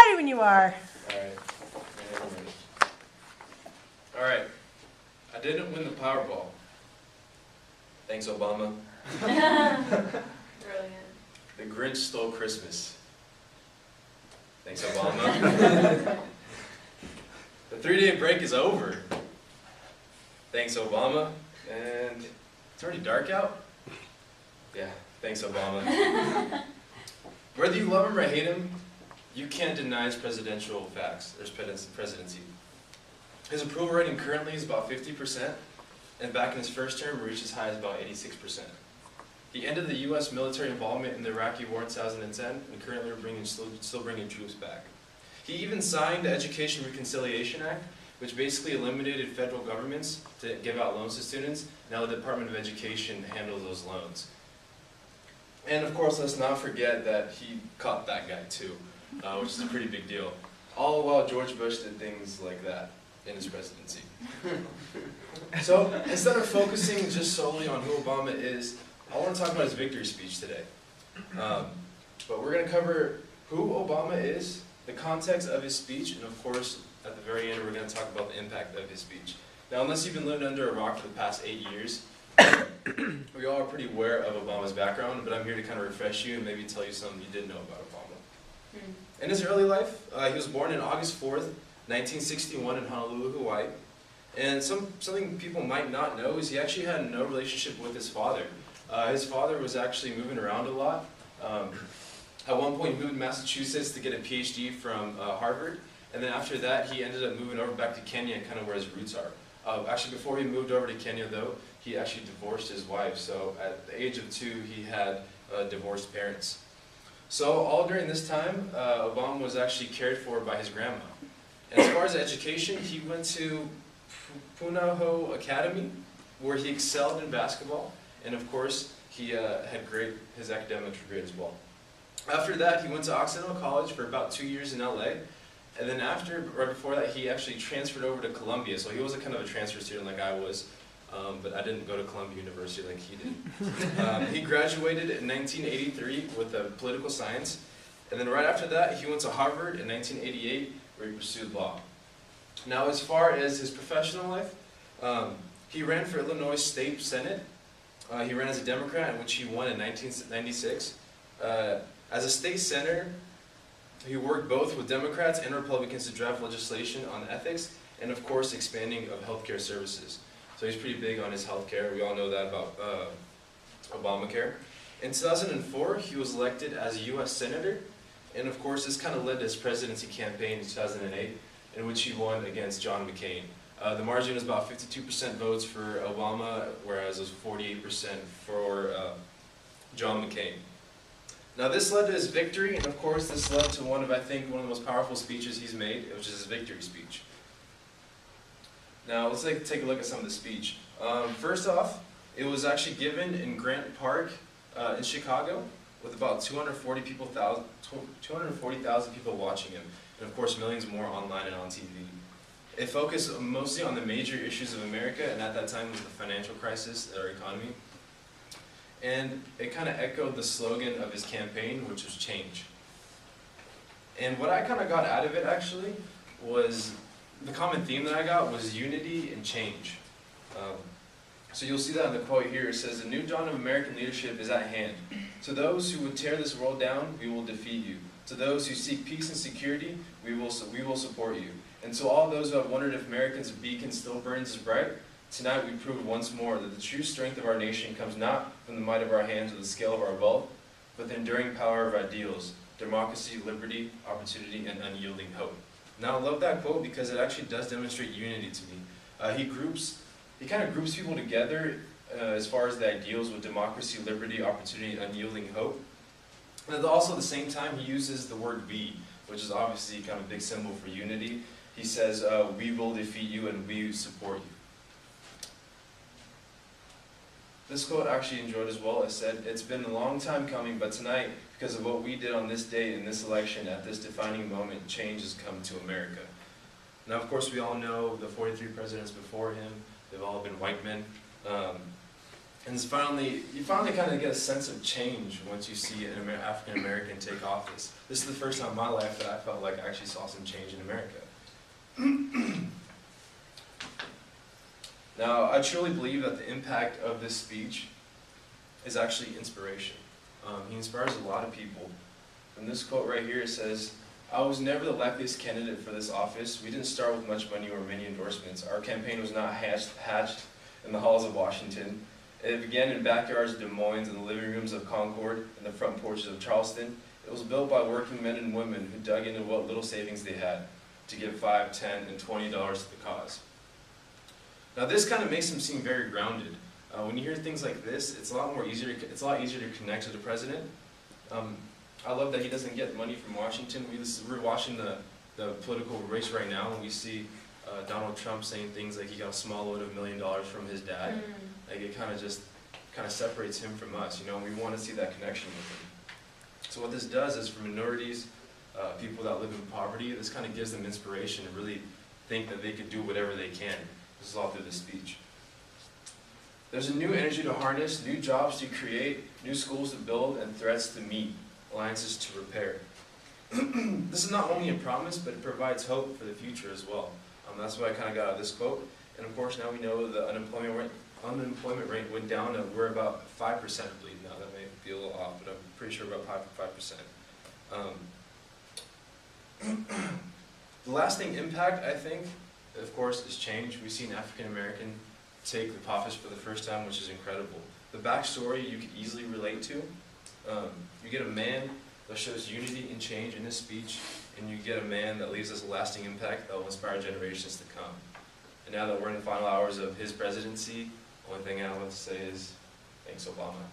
ready when you are. All right. I didn't win the Powerball. Thanks, Obama. Brilliant. The Grinch stole Christmas. Thanks, Obama. The 3-day break is over. Thanks, Obama. And it's already dark out? Yeah, thanks, Obama. Whether you love him or hate him, you can't deny his presidential facts, or his presidency. His approval rating currently is about 50%, and back in his first term reached as high as about 86%. He ended the U.S. military involvement in the Iraqi war in 2010, and currently we're still bringing troops back. He even signed the Education Reconciliation Act, which basically eliminated federal governments to give out loans to students. Now the Department of Education handles those loans. And of course, let's not forget that he caught that guy too, which is a pretty big deal. All while George Bush did things like that in his presidency. So instead of focusing just solely on who Obama is, I want to talk about his victory speech today. But we're going to cover who Obama is, the context of his speech, and of course, at the very end, we're going to talk about the impact of his speech. Now, unless you've been living under a rock for the past 8 years, we all are pretty aware of Obama's background, but I'm here to kind of refresh you and maybe tell you something you didn't know about Obama. In his early life, he was born on August 4th, 1961 in Honolulu, Hawaii. And something people might not know is he actually had no relationship with his father. His father was actually moving around a lot. At one point, he moved to Massachusetts to get a PhD from Harvard. And then after that, he ended up moving over back to Kenya, kind of where his roots are. Actually, before he moved over to Kenya, though, he actually divorced his wife. So at the age of 2, he had divorced parents. So all during this time, Obama was actually cared for by his grandma. And as far as education, he went to Punahou Academy, where he excelled in basketball. And of course, he had his academics were great as well. After that, he went to Occidental College for about 2 years in LA. And then right before that, he actually transferred over to Columbia. So he was a kind of a transfer student like I was, but I didn't go to Columbia University like he did. He graduated in 1983 with political science. And then right after that, he went to Harvard in 1988, where he pursued law. Now, as far as his professional life, he ran for Illinois State Senate. He ran as a Democrat, in which he won in 1996. As a state senator, he worked both with Democrats and Republicans to draft legislation on ethics and, of course, expanding of healthcare services. So he's pretty big on his healthcare. We all know that about Obamacare. In 2004, he was elected as a U.S. Senator. And, of course, this kind of led to his presidency campaign in 2008, in which he won against John McCain. The margin was about 52% votes for Obama, whereas it was 48% for John McCain. Now this led to his victory, and of course this led to I think, one of the most powerful speeches he's made, which is his victory speech. Now let's take a look at some of the speech. First off, it was actually given in Grant Park in Chicago, with about 240,000 people watching him, and of course millions more online and on TV. It focused mostly on the major issues of America, and at that time it was the financial crisis, our economy. And it kind of echoed the slogan of his campaign, which was change. And what I kind of got out of it, actually, was the common theme that I got was unity and change. So you'll see that in the quote here. It says, "The new dawn of American leadership is at hand. To those who would tear this world down, we will defeat you. To those who seek peace and security, we will support you. And to all those who have wondered if America's beacon still burns as bright, tonight we proved once more that the true strength of our nation comes not from the might of our hands or the scale of our wealth, but the enduring power of our ideals, democracy, liberty, opportunity, and unyielding hope." Now I love that quote because it actually does demonstrate unity to me. He kind of groups people together as far as the ideals with democracy, liberty, opportunity, and unyielding hope. And also at the same time he uses the word "we," which is obviously kind of a big symbol for unity. He says, "We will defeat you and we support you." This quote I actually enjoyed as well. It said, "It's been a long time coming, but tonight, because of what we did on this day in this election, at this defining moment, change has come to America." Now, of course, we all know the 43 presidents before him. They've all been white men. And you finally kind of get a sense of change once you see an African American take office. This is the first time in my life that I felt like I actually saw some change in America. Now, I truly believe that the impact of this speech is actually inspiration. He inspires a lot of people. From this quote right here, it says, "I was never the likeliest candidate for this office. We didn't start with much money or many endorsements. Our campaign was not hatched in the halls of Washington. It began in backyards of Des Moines, in the living rooms of Concord, and the front porches of Charleston. It was built by working men and women who dug into what little savings they had to give $5, $10, and $20 to the cause." Now this kind of makes him seem very grounded. When you hear things like this, it's a lot easier to connect to the president. I love that he doesn't get money from Washington. We're watching the political race right now, and we see Donald Trump saying things like he got a small loan of $1 million from his dad. Like it kind of separates him from us. You know, we want to see that connection with him. So what this does is for minorities, people that live in poverty, this kind of gives them inspiration to really think that they could do whatever they can. This is all through this speech. There's a new energy to harness, new jobs to create, new schools to build, and threats to meet, alliances to repair. This is not only a promise, but it provides hope for the future as well. That's what I kind of got out of this quote. And of course, now we know the unemployment rate went down, and we're about 5%, I believe now. That may be a little off, but I'm pretty sure about 5%. The lasting impact, I think, of course, is change. We've seen African American take the office for the first time, which is incredible. The backstory you could easily relate to. You get a man that shows unity and change in his speech, and you get a man that leaves us a lasting impact that will inspire generations to come. And now that we're in the final hours of his presidency, the only thing I want to say is, thanks, Obama.